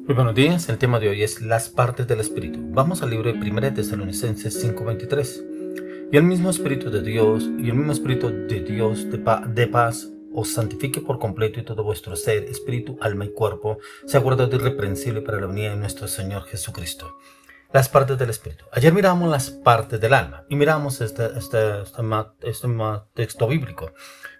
Muy buenos días, el tema de hoy es las partes del Espíritu. Vamos al libro de 1 Tesalonicenses 5:23. Y el mismo Espíritu de Dios, de paz, os santifique por completo y todo vuestro ser, espíritu, alma y cuerpo, sea guardado irreprensible para la venida de nuestro Señor Jesucristo. Las partes del Espíritu. Ayer miramos las partes del alma y miramos este texto bíblico.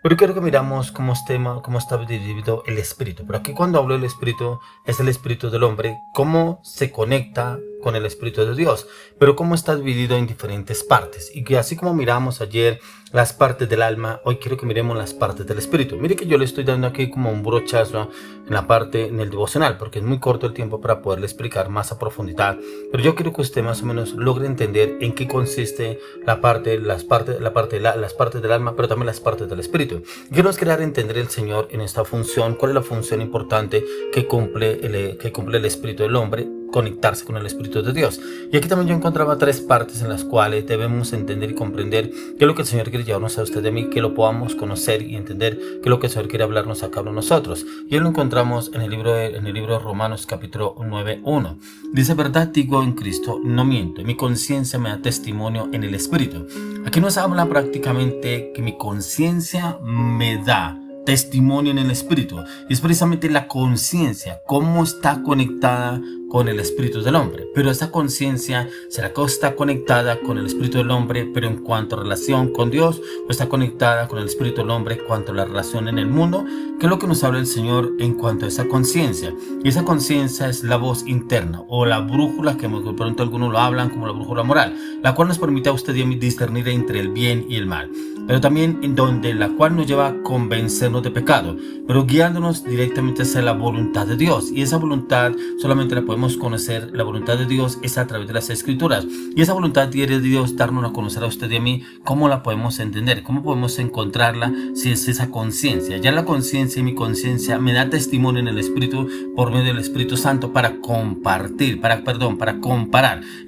Pero quiero que miramos cómo está dividido el Espíritu. Pero aquí cuando hablo del Espíritu, es el Espíritu del hombre, cómo se conecta con el Espíritu de Dios, pero cómo está dividido en diferentes partes. Y que así como miramos ayer las partes del alma, hoy quiero que miremos las partes del Espíritu. Mire que yo le estoy dando aquí como un brochazo en el devocional, porque es muy corto el tiempo para poderle explicar más a profundidad. Pero yo quiero que usted más o menos logre entender en qué consiste las partes del alma, pero también las partes del Espíritu. Quiero crear entender el Señor en esta función, cuál es la función importante que cumple el Espíritu del hombre, conectarse con el Espíritu de Dios. Y aquí también yo encontraba tres partes en las cuales debemos entender y comprender qué es lo que el Señor quiere llevarnos a usted de mí, que lo podamos conocer y entender qué es lo que el Señor quiere hablarnos a cada uno de nosotros. Y él lo encontramos en el libro de Romanos capítulo 9:1. Dice: verdad digo en Cristo, no miento, mi conciencia me da testimonio en el Espíritu. Aquí nos habla prácticamente que mi conciencia me da testimonio en el Espíritu. Y es precisamente la conciencia, cómo está conectada con el Espíritu del hombre. Pero esa conciencia, ¿será que está conectada con el Espíritu del hombre, pero en cuanto a relación con Dios, o está conectada con el Espíritu del hombre en cuanto a la relación en el mundo? ¿Qué es lo que nos habla el Señor en cuanto a esa conciencia? Y esa conciencia es la voz interna, o la brújula, que de pronto algunos lo hablan como la brújula moral, la cual nos permite a usted y a mí discernir entre el bien y el mal, pero también en donde la cual nos lleva a convencernos de pecado, pero guiándonos directamente hacia la voluntad de Dios. Y esa voluntad solamente la podemos conocer, la voluntad de Dios es a través de las Escrituras, y esa voluntad quiere Dios darnos a conocer a usted y a mí. ¿Cómo la podemos entender? ¿Cómo podemos encontrarla? Si es esa conciencia, ya la conciencia y mi conciencia me da testimonio en el Espíritu por medio del Espíritu Santo para comparar.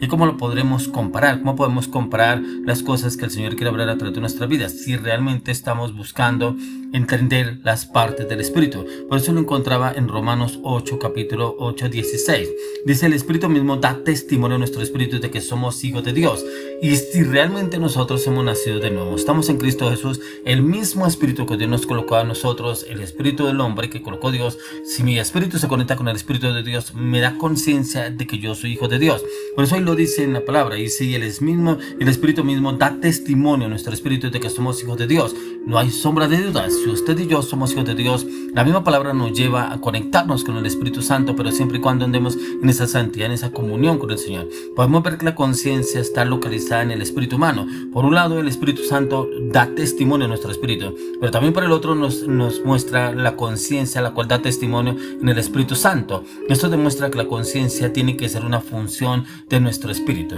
¿Y cómo lo podremos comparar? ¿Cómo podemos comparar las cosas que el Señor quiere hablar a través de nuestra vida? Si realmente estamos buscando entender las partes del Espíritu. Por eso lo encontraba en Romanos 8, capítulo 8, 16. Dice: el Espíritu mismo da testimonio a nuestro espíritu de que somos hijos de Dios. Y si realmente nosotros hemos nacido de nuevo, estamos en Cristo Jesús, el mismo Espíritu que Dios nos colocó a nosotros, el Espíritu del hombre que colocó Dios, si mi espíritu se conecta con el Espíritu de Dios, me da conciencia de que yo soy hijo de Dios. Por eso ahí lo dice en la palabra, dice: y el Espíritu mismo da testimonio a nuestro espíritu de que somos hijos de Dios. No hay sombra de dudas. Si usted y yo somos hijos de Dios, la misma palabra nos lleva a conectarnos con el Espíritu Santo, pero siempre y cuando andemos en esa santidad, en esa comunión con el Señor. Podemos ver que la conciencia está localizada en el espíritu humano. Por un lado, el Espíritu Santo da testimonio a nuestro espíritu, pero también por el otro nos muestra la conciencia, la cual da testimonio en el Espíritu Santo. Esto demuestra que la conciencia tiene que ser una función de nuestro espíritu.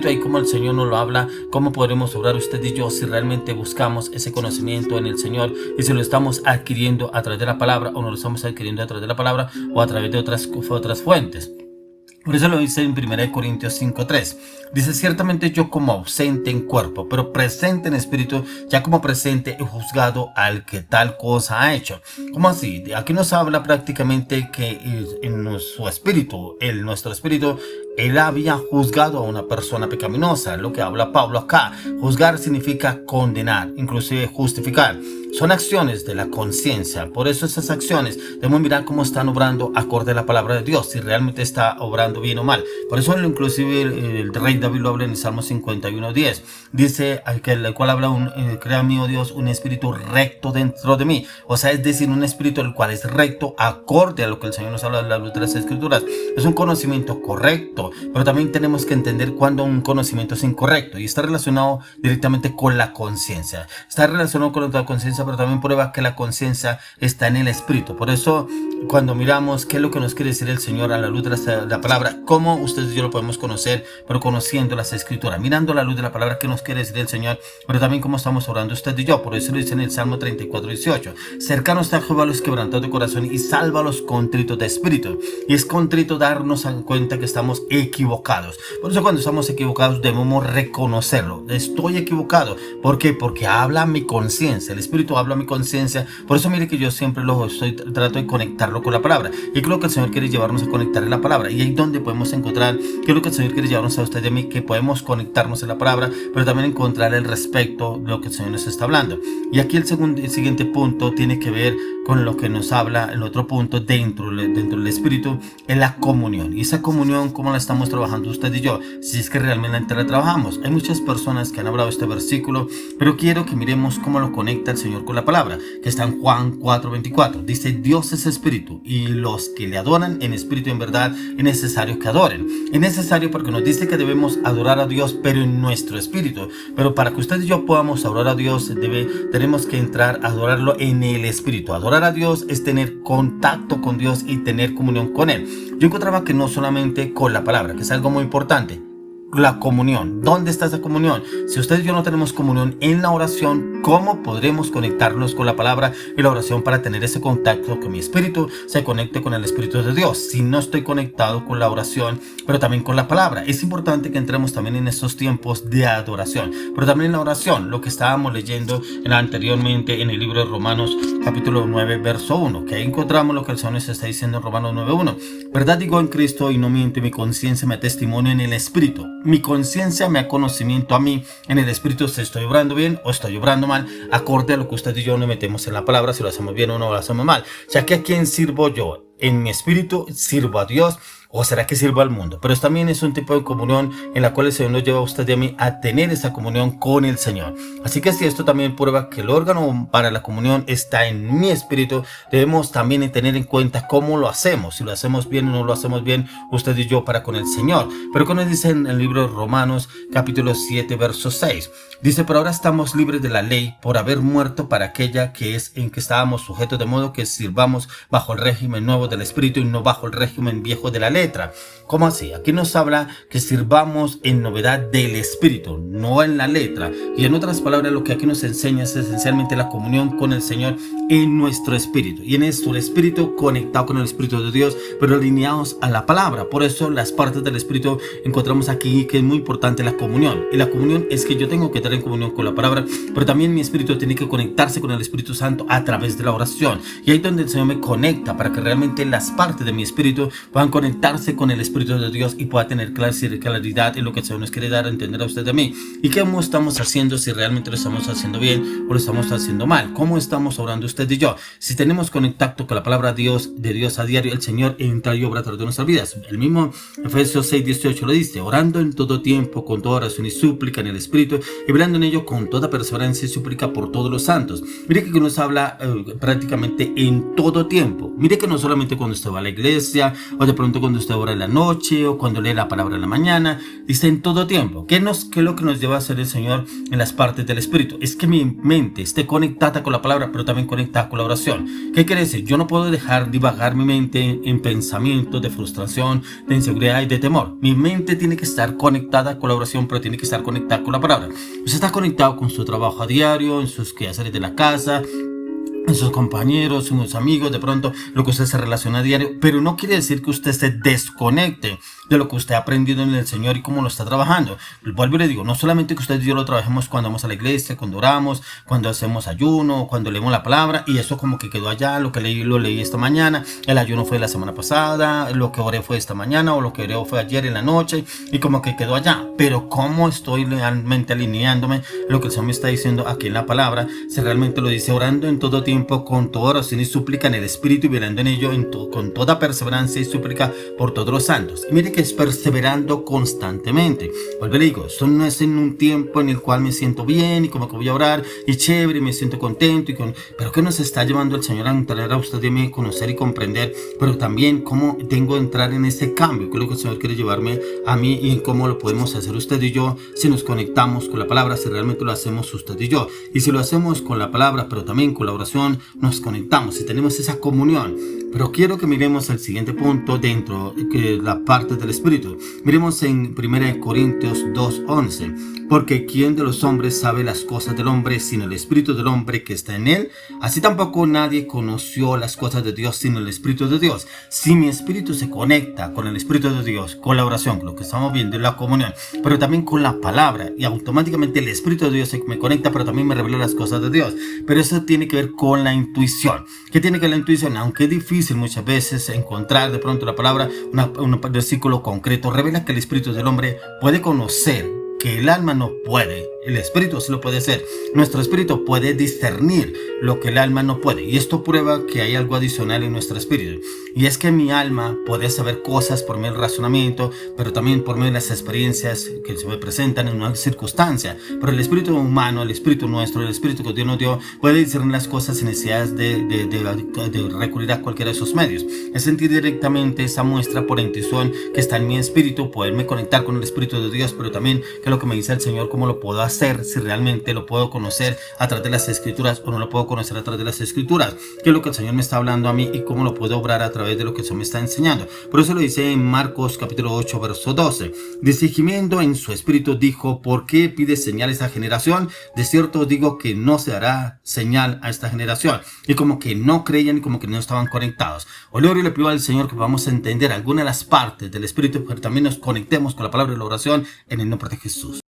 Ahí como el Señor nos lo habla, cómo podremos obrar usted y yo si realmente buscamos ese conocimiento en el Señor, y si lo estamos adquiriendo a través de la palabra, o no lo estamos adquiriendo a través de la palabra o a través de otras fuentes. Por eso lo dice en 1 Corintios 5:3. Dice: ciertamente yo como ausente en cuerpo, pero presente en espíritu, ya como presente he juzgado al que tal cosa ha hecho. ¿Cómo así? Aquí nos habla prácticamente que en nuestro espíritu, él había juzgado a una persona pecaminosa. Lo que habla Pablo acá. Juzgar significa condenar, inclusive justificar. Son acciones de la conciencia. Por eso esas acciones debemos mirar cómo están obrando acorde a la palabra de Dios, si realmente está obrando bien o mal. Por eso inclusive el rey David lo habla en el Salmo 51:10. Dice: el cual habla crea mío Dios un espíritu recto dentro de mí. O sea, es decir, un espíritu el cual es recto acorde a lo que el Señor nos habla de la luz de las Escrituras. Es un conocimiento correcto, pero también tenemos que entender cuando un conocimiento es incorrecto, y está relacionado directamente con la conciencia. Está relacionado con la conciencia, pero también prueba que la conciencia está en el espíritu. Por eso, cuando miramos qué es lo que nos quiere decir el Señor a la luz de la palabra, cómo ustedes y yo lo podemos conocer, pero conociendo las Escrituras, mirando la luz de la palabra, qué nos quiere decir el Señor, pero también cómo estamos orando usted y yo. Por eso lo dice en el Salmo 34:18: cercanos está Jehová a los quebrantados de corazón y salva a los contritos de espíritu. Y es contrito darnos cuenta que estamos equivocados. Por eso cuando estamos equivocados debemos reconocerlo. Estoy equivocado. ¿Por qué? Porque habla mi conciencia. El Espíritu espíritu, hablo a mi conciencia. Por eso mire que yo siempre trato de conectarlo con la palabra. Y creo que el Señor quiere llevarnos a conectar en la palabra. Y ahí donde podemos encontrar, creo que el Señor quiere llevarnos a usted y a mí, que podemos conectarnos en la palabra, pero también encontrar el respecto de lo que el Señor nos está hablando. Y aquí el siguiente punto tiene que ver con lo que nos habla el otro punto dentro del espíritu, es la comunión. Y esa comunión, ¿cómo la estamos trabajando usted y yo? Si es que realmente la trabajamos. Hay muchas personas que han hablado de este versículo, pero quiero que miremos cómo lo conecta el Señor con la palabra, que está en Juan 4:24. Dice: Dios es espíritu, y los que le adoran en espíritu y en verdad es necesario que adoren. Es necesario porque nos dice que debemos adorar a Dios, pero en nuestro espíritu. Pero para que usted y yo podamos adorar a Dios, tenemos que entrar a adorarlo en el espíritu. Adorar a Dios es tener contacto con Dios y tener comunión con Él. Yo encontraba que no solamente con la palabra, que es algo muy importante. La comunión. ¿Dónde está esa comunión? Si usted y yo no tenemos comunión en la oración, ¿cómo podremos conectarnos con la palabra y la oración para tener ese contacto, que mi espíritu se conecte con el Espíritu de Dios? Si no estoy conectado con la oración, pero también con la palabra. Es importante que entremos también en estos tiempos de adoración, pero también en la oración, lo que estábamos leyendo anteriormente en el libro de Romanos capítulo 9 verso 1, que ahí encontramos lo que el Señor nos está diciendo en Romanos 9:1. Verdad digo en Cristo y no miento, y mi conciencia me testimonia en el Espíritu. Mi conciencia me da conocimiento a mí en el espíritu si estoy obrando bien o estoy obrando mal, acorde a lo que usted y yo nos metemos en la palabra, si lo hacemos bien o no lo hacemos mal. Ya que ¿a quién sirvo yo? En mi espíritu sirvo a Dios, o será que sirvo al mundo. Pero también es un tipo de comunión en la cual el Señor nos lleva a usted y a mí a tener esa comunión con el Señor. Así que si esto también prueba que el órgano para la comunión está en mi espíritu, debemos también tener en cuenta cómo lo hacemos, si lo hacemos bien o no lo hacemos bien, usted y yo, para con el Señor. Pero como nos dice en el libro de Romanos capítulo 7 verso 6, dice: pero ahora estamos libres de la ley por haber muerto para aquella que es en que estábamos sujetos, de modo que sirvamos bajo el régimen nuevo del espíritu y no bajo el régimen viejo de la ley. ¿Cómo así? Aquí nos habla que sirvamos en novedad del espíritu, no en la letra. Y en otras palabras, lo que aquí nos enseña es esencialmente la comunión con el Señor en nuestro espíritu. Y en nuestro espíritu conectado con el Espíritu de Dios, pero alineados a la palabra. Por eso las partes del espíritu encontramos aquí que es muy importante la comunión. Y la comunión es que yo tengo que estar en comunión con la palabra, pero también mi espíritu tiene que conectarse con el Espíritu Santo a través de la oración. Y ahí es donde el Señor me conecta para que realmente las partes de mi espíritu puedan conectarse con el Espíritu de Dios y pueda tener claridad en lo que el Señor nos quiere dar a entender a usted y a mí. ¿Y qué estamos haciendo? Si realmente lo estamos haciendo bien o lo estamos haciendo mal. ¿Cómo estamos orando usted y yo? Si tenemos contacto con la palabra de Dios a diario, el Señor entra y obra a través de nuestras vidas. El mismo Efesios 6:18 lo dice: orando en todo tiempo, con toda oración y súplica en el Espíritu, y velando en ello con toda perseverancia y súplica por todos los santos. Mire que nos habla prácticamente en todo tiempo. Mire que no solamente cuando usted va a la iglesia, o de pronto cuando usted ora en la noche, o cuando lee la palabra en la mañana. Dice en todo tiempo. ¿Qué es lo que nos lleva a hacer el Señor en las partes del Espíritu? Es que mi mente esté conectada con la palabra, pero también conectada con la oración. ¿Qué quiere decir? Yo no puedo dejar divagar mi mente en pensamientos de frustración, de inseguridad y de temor. Mi mente tiene que estar conectada con la oración, pero tiene que estar conectada con la palabra. Usted está conectado con su trabajo a diario, en sus quehaceres de la casa, en sus compañeros, en sus amigos, de pronto lo que usted se relaciona a diario, pero no quiere decir que usted se desconecte de lo que usted ha aprendido en el Señor y cómo lo está trabajando. Vuelvo y le digo, no solamente que usted y yo lo trabajemos cuando vamos a la iglesia, cuando oramos, cuando hacemos ayuno, cuando leemos la palabra, y eso como que quedó allá, lo que lo leí esta mañana, el ayuno fue la semana pasada, lo que oré fue esta mañana, o lo que oré fue ayer en la noche, y como que quedó allá. Pero cómo estoy realmente alineándome lo que el Señor me está diciendo aquí en la palabra, si realmente lo dice: orando en todo tiempo, con toda oración y súplica en el Espíritu, y velando en ello con toda perseverancia y súplica por todos los santos. Y mire que es perseverando constantemente. Vuelvo y le digo, esto no es en un tiempo en el cual me siento bien y como que voy a orar y chévere y me siento contento, pero que nos está llevando el Señor a entrar a usted y a mí, conocer y comprender, pero también cómo tengo que entrar en ese cambio, que es lo que el Señor quiere llevarme a mí, y cómo lo podemos hacer usted y yo si nos conectamos con la palabra, si realmente lo hacemos usted y yo. Y si lo hacemos con la palabra, pero también con la oración, oración nos conectamos y tenemos esa comunión. Pero quiero que miremos el siguiente punto dentro de la parte del Espíritu. Miremos en 1 Corintios 2:11. Porque ¿quién de los hombres sabe las cosas del hombre sino el Espíritu del hombre que está en él? Así tampoco nadie conoció las cosas de Dios sino el Espíritu de Dios. Si mi espíritu se conecta con el Espíritu de Dios, con la oración, con lo que estamos viendo en la comunión, pero también con la palabra, y automáticamente el Espíritu de Dios se me conecta, pero también me revela las cosas de Dios. Pero eso tiene que ver con la intuición. ¿Qué tiene que ver la intuición? Aunque es difícil muchas veces encontrar de pronto la palabra, un versículo concreto, revela que el Espíritu del hombre puede conocer que el alma no puede. El espíritu sí lo puede hacer. Nuestro espíritu puede discernir lo que el alma no puede. Y esto prueba que hay algo adicional en nuestro espíritu. Y es que mi alma puede saber cosas por medio del razonamiento, pero también por medio de las experiencias que se me presentan en una circunstancia. Pero el espíritu humano, el espíritu nuestro, el espíritu que Dios nos dio, puede discernir las cosas sin necesidad de recurrir a cualquiera de esos medios. Es sentir directamente esa muestra por intuición que está en mi espíritu, poderme conectar con el Espíritu de Dios, pero también que lo que me dice el Señor, cómo lo puedo hacer, si realmente lo puedo conocer a través de las Escrituras o no lo puedo conocer a través de las Escrituras, qué es lo que el Señor me está hablando a mí y cómo lo puedo obrar a través de lo que el Señor me está enseñando. Por eso lo dice en Marcos capítulo 8 verso 12. Dice, gimiendo en su espíritu dijo, ¿por qué pide señal a esta generación? De cierto digo que no se hará señal a esta generación. Y como que no creían y como que no estaban conectados. Hoy le pido al Señor que vamos a entender algunas de las partes del espíritu, pero también nos conectemos con la palabra de la oración en el nombre de Jesús.